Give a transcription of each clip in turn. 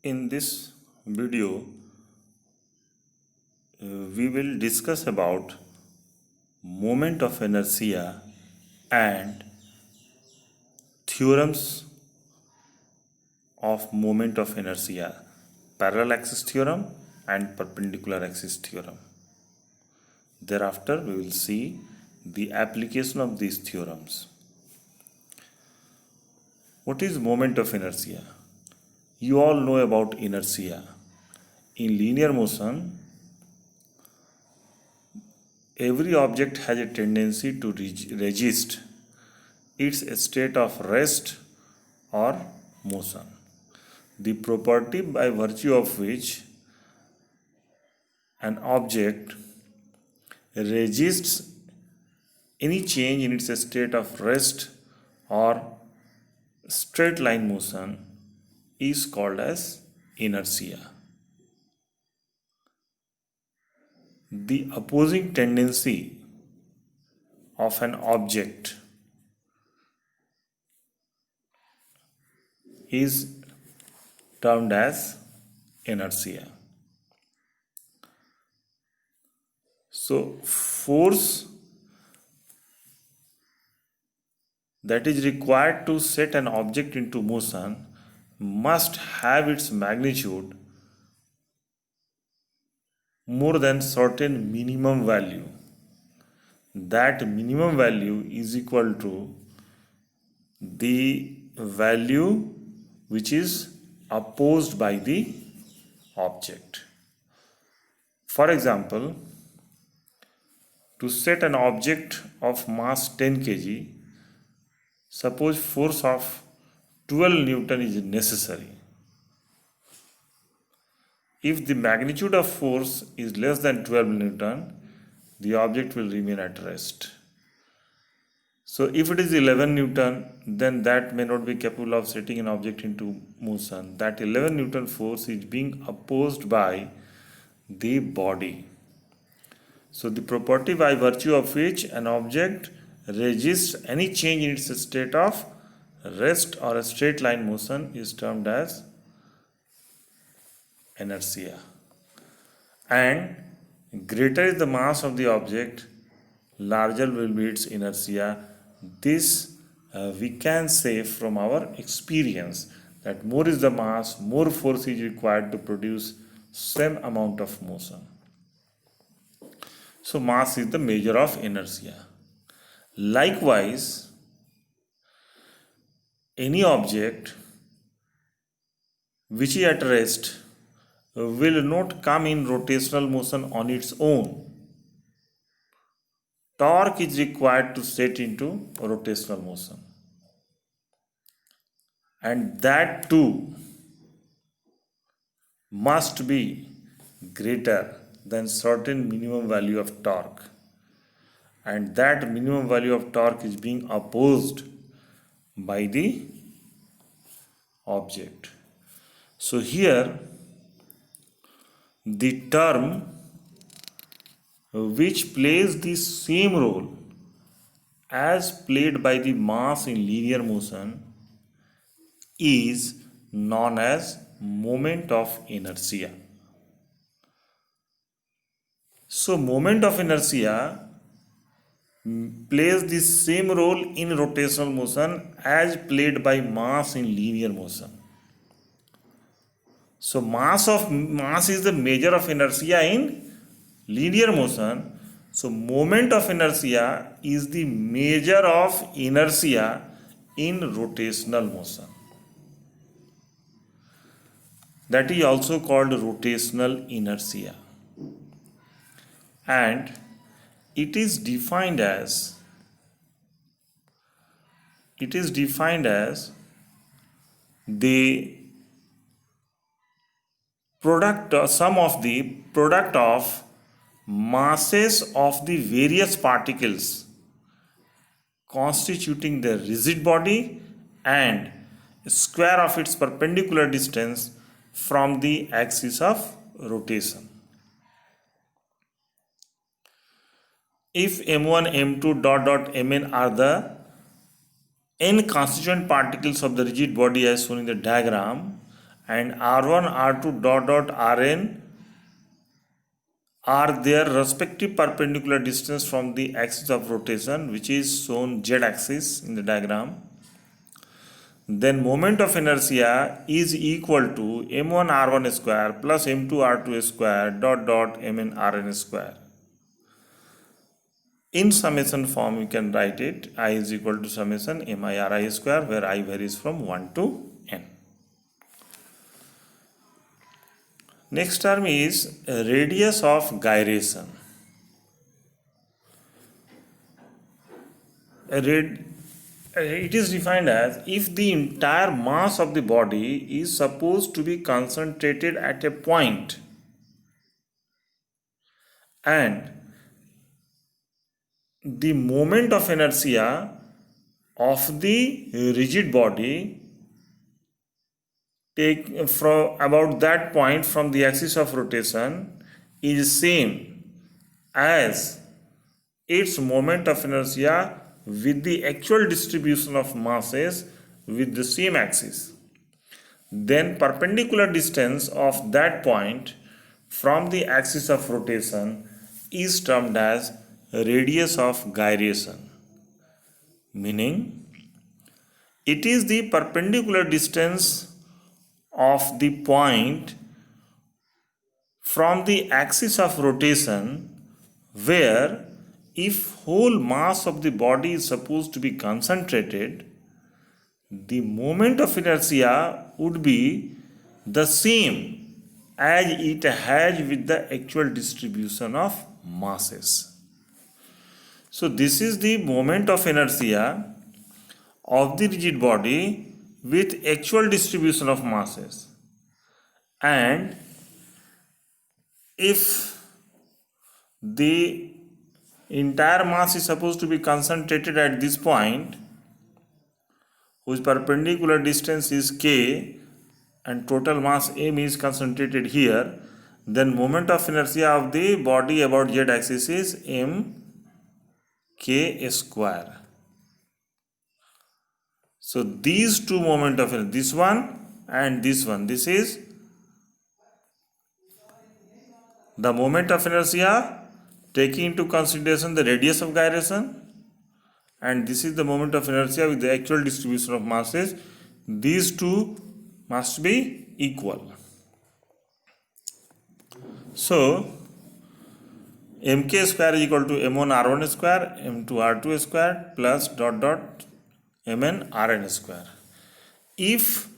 In this video, we will discuss about moment of inertia and theorems of moment of inertia, parallel axis theorem and perpendicular axis theorem. Thereafter, we will see the application of these theorems. What is moment of inertia? You all know about inertia. In linear motion, every object has a tendency to resist its state of rest or motion. The property by virtue of which an object resists any change in its state of rest or straight line motion is called as inertia. The opposing tendency of an object is termed as inertia. So, force that is required to set an object into motion must have its magnitude more than certain minimum value. That minimum value is equal to the value which is opposed by the object. For example, to set an object of mass 10 kg, suppose force of 12 Newton is necessary. If the magnitude of force is less than 12 Newton, the object will remain at rest. So if it is 11 Newton, then that may not be capable of setting an object into motion. That 11 Newton force is being opposed by the body. So the property by virtue of which an object resists any change in its state of rest or a straight line motion is termed as inertia. And greater is the mass of the object, larger will be its inertia. This we can say from our experience that more is the mass, more force is required to produce same amount of motion. So mass is the measure of inertia. Likewise, any object which is at rest will not come in rotational motion on its own. Torque is required to set into rotational motion. And that too must be greater than certain minimum value of torque. And that minimum value of torque is being opposed by the object. So here the term which plays the same role as played by the mass in linear motion is known as moment of inertia. So moment of inertia plays the same role in rotational motion as played by mass in linear motion. So mass is the measure of inertia in linear motion. So moment of inertia is the measure of inertia in rotational motion. That is also called rotational inertia. And it is defined as the sum of the product of masses of the various particles constituting the rigid body and square of its perpendicular distance from the axis of rotation. If m1, m2, mn are the n constituent particles of the rigid body as shown in the diagram, and r1, r2 dot dot rn are their respective perpendicular distance from the axis of rotation, which is shown z axis in the diagram, then moment of inertia is equal to m1 r1 square plus m2 r2 square dot dot mn rn square. In summation form, you can write it I is equal to summation mi ri square, where I varies from 1 to n. Next term is radius of gyration. It is defined as if the entire mass of the body is supposed to be concentrated at a point and the moment of inertia of the rigid body take from about that point from the axis of rotation is same as its moment of inertia with the actual distribution of masses with the same axis, then perpendicular distance of that point from the axis of rotation is termed as radius of gyration, meaning it is the perpendicular distance of the point from the axis of rotation where, if whole mass of the body is supposed to be concentrated, the moment of inertia would be the same as it has with the actual distribution of masses. So this is the moment of inertia of the rigid body with actual distribution of masses, and if the entire mass is supposed to be concentrated at this point whose perpendicular distance is k and total mass m is concentrated here, then moment of inertia of the body about z axis is m k square. So these two moment of inertia, this one and this one, this is the moment of inertia taking into consideration the radius of gyration, and this is the moment of inertia with the actual distribution of masses. These two must be equal. So mk square is equal to m1 r1 square, m2 r2 square plus dot dot mn rn square. If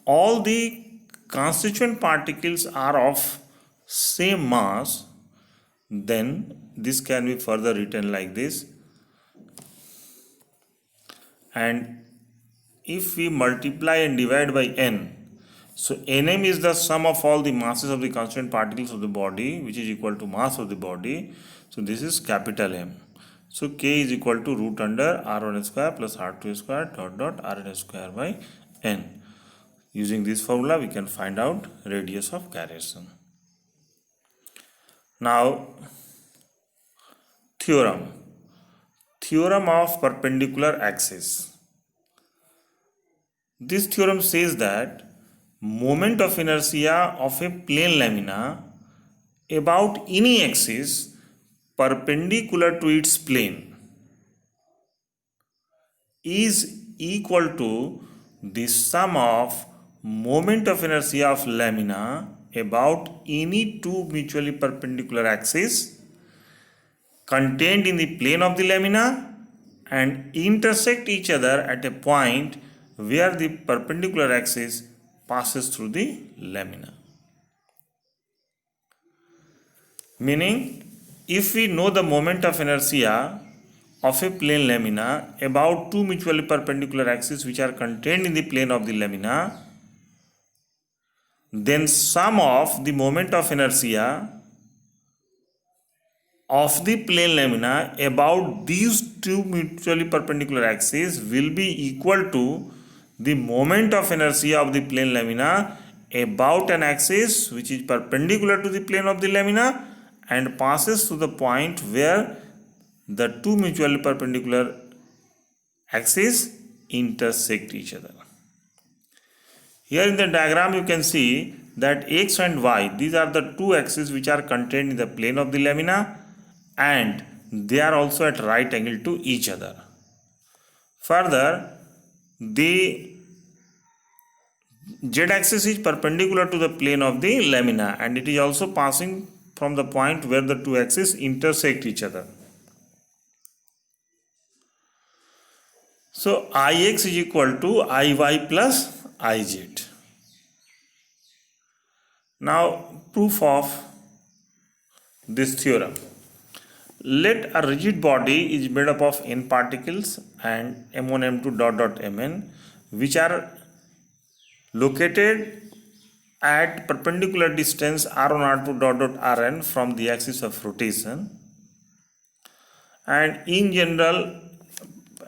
all the constituent particles are of same mass, then this can be further written like this, and if we multiply and divide by n, so nm is the sum of all the masses of the constituent particles of the body, which is equal to mass of the body. So this is capital M. So k is equal to root under r1 square plus r2 square dot dot rn square by n. Using this formula, we can find out radius of gyration. Now, theorem of perpendicular axis. This theorem says that moment of inertia of a plane lamina about any axis perpendicular to its plane is equal to the sum of moment of inertia of lamina about any two mutually perpendicular axes contained in the plane of the lamina and intersect each other at a point where the perpendicular axis passes through the lamina. Meaning, if we know the moment of inertia of a plane lamina about two mutually perpendicular axes which are contained in the plane of the lamina, then sum of the moment of inertia of the plane lamina about these two mutually perpendicular axes will be equal to the moment of inertia of the plane lamina about an axis which is perpendicular to the plane of the lamina and passes through the point where the two mutually perpendicular axes intersect each other. Here in the diagram you can see that x and y, these are the two axes which are contained in the plane of the lamina, and they are also at right angle to each other. Further, the z-axis is perpendicular to the plane of the lamina, and it is also passing from the point where the two axes intersect each other. So Ix is equal to Iy plus Iz. Now proof of this theorem. Let a rigid body is made up of n particles and m1, m2 dot dot mn, which are located at perpendicular distance r1, r2 dot dot rn from the axis of rotation. And in general,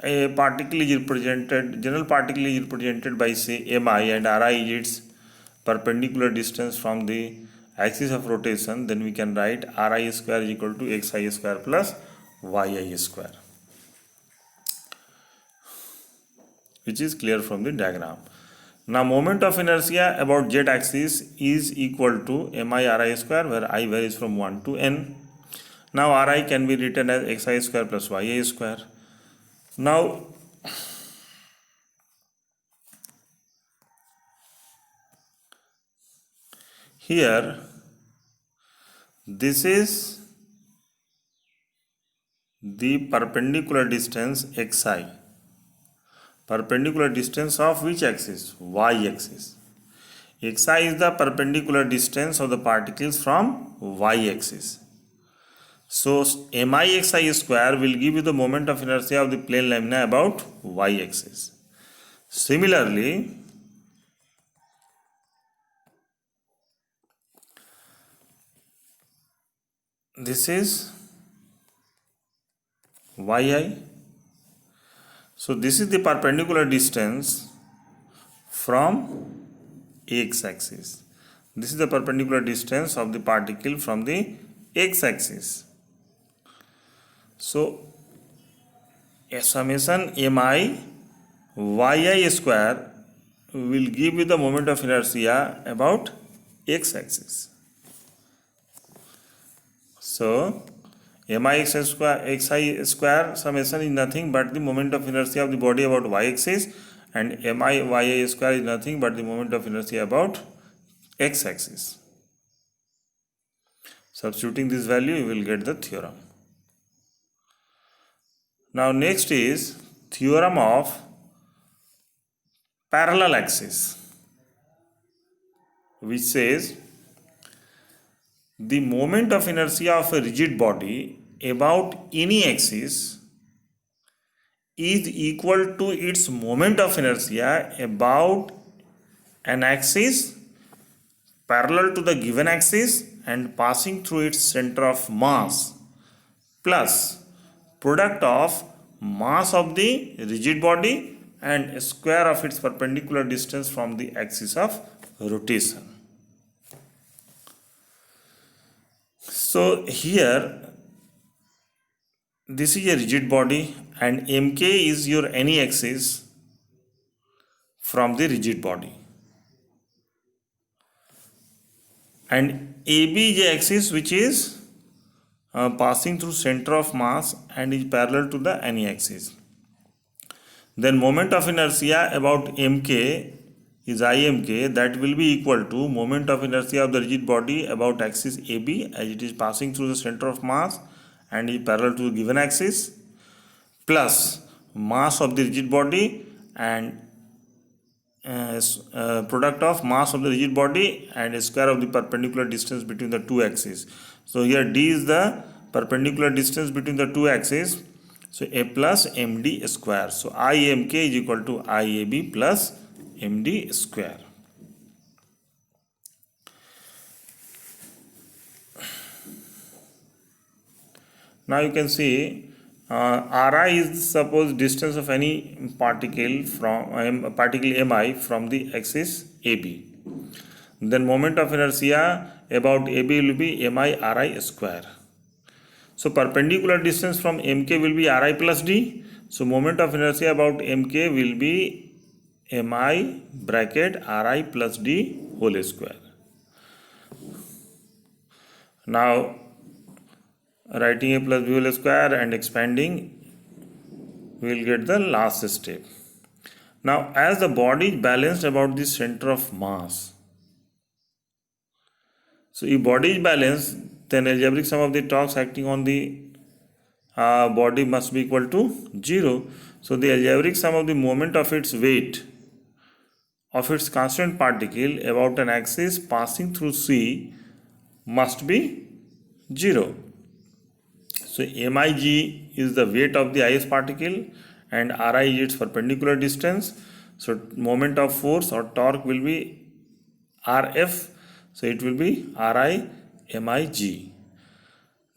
a particle is represented, general particle is represented by say mi, and ri is its perpendicular distance from the axis of rotation. Then we can write ri square is equal to xi square plus yi square, which is clear from the diagram. Now moment of inertia about z axis is equal to mi ri square, where I varies from 1 to n. Now ri can be written as xi square plus yi square. Now here this is the perpendicular distance xi. Perpendicular distance of which axis? Y axis. Xi is the perpendicular distance of the particles from y axis. So mi xi square will give you the moment of inertia of the plane lamina about y axis. Similarly, this is yi. So this is the perpendicular distance from x axis. This is the perpendicular distance of the particle from the x axis. So a summation mi yi square will give you the moment of inertia about x axis. So mi xi square summation is nothing but the moment of inertia of the body about y axis, and mi yi square is nothing but the moment of inertia about x axis. Substituting this value, you will get the theorem. Now next is theorem of parallel axis, which says the moment of inertia of a rigid body about any axis is equal to its moment of inertia about an axis parallel to the given axis and passing through its center of mass plus product of mass of the rigid body and square of its perpendicular distance from the axis of rotation. So here this is a rigid body and mk is your any axis from the rigid body, and AB is the axis which is passing through center of mass and is parallel to the any axis. Then moment of inertia about mk is imk, that will be equal to moment of inertia of the rigid body about axis AB as it is passing through the center of mass and is parallel to the given axis plus mass of the rigid body and product of mass of the rigid body and square of the perpendicular distance between the two axes. So here d is the perpendicular distance between the two axes, so a plus md square. So imk is equal to iab plus md square. Now you can see Ri is suppose distance of any particle from particle mi from the axis AB. Then moment of inertia about AB will be mi Ri square. So perpendicular distance from MK will be Ri plus D. So moment of inertia about MK will be mi bracket ri plus d whole square. Now writing a plus b whole square and expanding, we will get the last step. Now as the body is balanced about the center of mass, so if body is balanced, then algebraic sum of the torques acting on the body must be equal to 0. So the algebraic sum of the moment of its weight of its constant particle about an axis passing through C must be 0. So MIG is the weight of the IS particle and RI is its perpendicular distance. So moment of force or torque will be RF. So it will be RI MIG.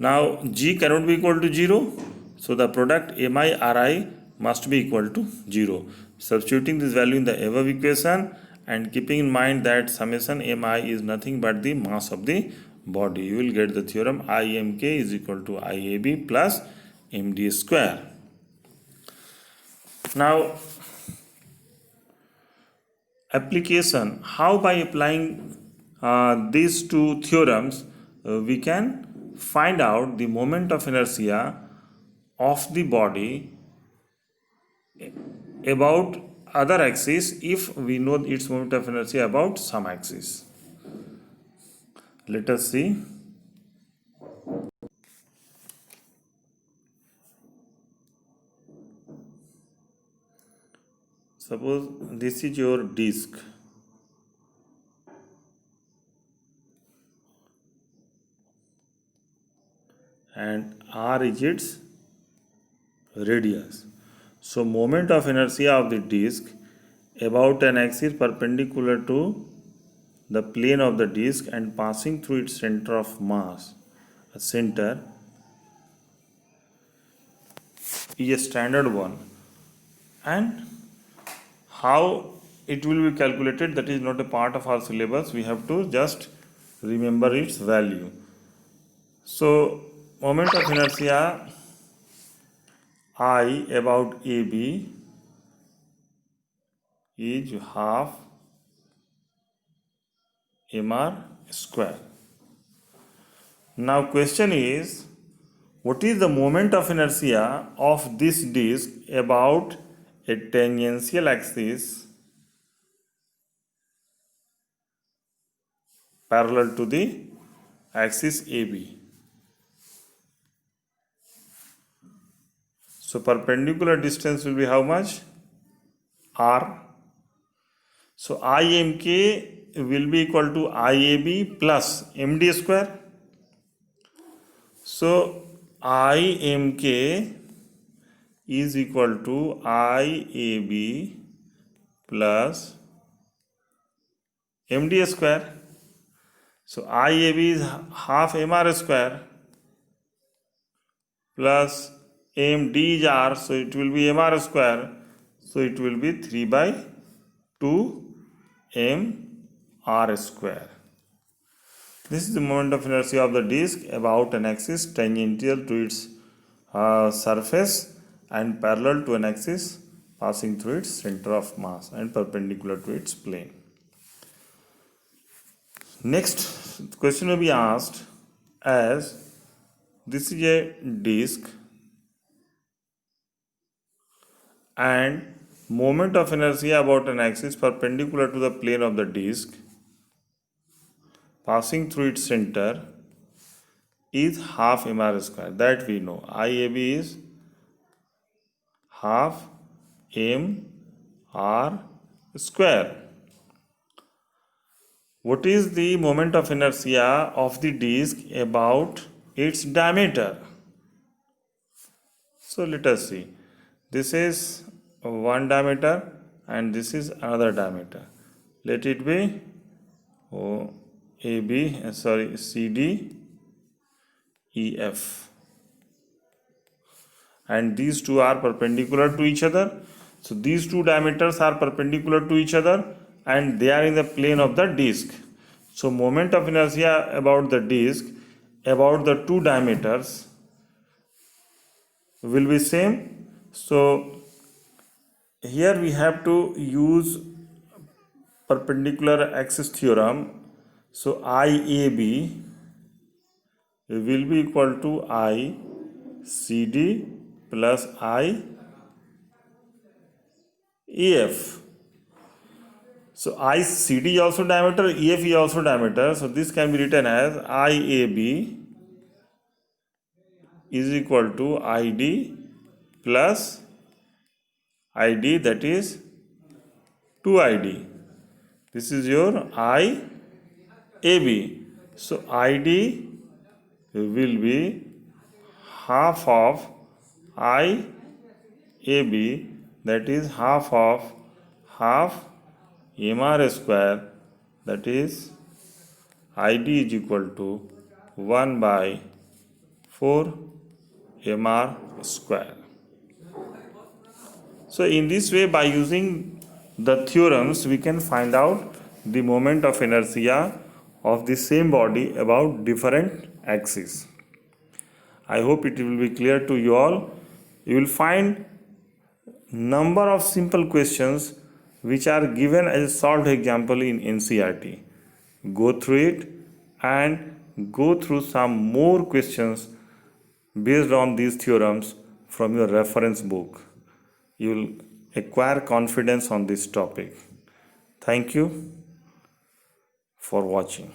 Now G cannot be equal to 0. So the product MI RI must be equal to 0. Substituting this value in the above equation and keeping in mind that summation MI is nothing but the mass of the body, you will get the theorem IMK is equal to IAB plus MD square. Now application, how by applying these two theorems we can find out the moment of inertia of the body about other axis if we know its moment of inertia about some axis. Let us see. Suppose this is your disc and R is its radius. So moment of inertia of the disc about an axis perpendicular to the plane of the disc and passing through its center of mass, a center, is a standard one. And how it will be calculated, that is not a part of our syllabus. We have to just remember its value. So moment of inertia I about AB is half mr square. Now question is, what is the moment of inertia of this disc about a tangential axis parallel to the axis AB? So perpendicular distance will be how much? R. So IMK will be equal to IAB plus MD square. So IMK is equal to IAB plus MD square. So IAB is half MR square plus MD is R, so it will be MR square. So it will be 3 by 2 MR square. This is the moment of inertia of the disc about an axis tangential to its surface and parallel to an axis passing through its center of mass and perpendicular to its plane. Next question will be asked as this is a disc and moment of inertia about an axis perpendicular to the plane of the disc passing through its center is half mr square. That we know. IAB is half mr square. What is the moment of inertia of the disc about its diameter? So let us see. This is one diameter and this is another diameter. Let it be CD, EF. And these two are perpendicular to each other. So these two diameters are perpendicular to each other and they are in the plane of the disc. So moment of inertia about the disc about the two diameters will be same. So here we have to use perpendicular axis theorem. So IAB will be equal to ICD plus IEF. So ICD is also diameter, EF is also diameter. So this can be written as IAB is equal to ID plus ID, that is 2ID. This is your IAB. So ID will be half of IAB, that is half of half MR square, that is ID is equal to 1 by 4 MR square. So in this way, by using the theorems, we can find out the moment of inertia of the same body about different axes. I hope it will be clear to you all. You will find number of simple questions which are given as a solved example in NCERT. Go through it and go through some more questions based on these theorems from your reference book. You will acquire confidence on this topic. Thank you for watching.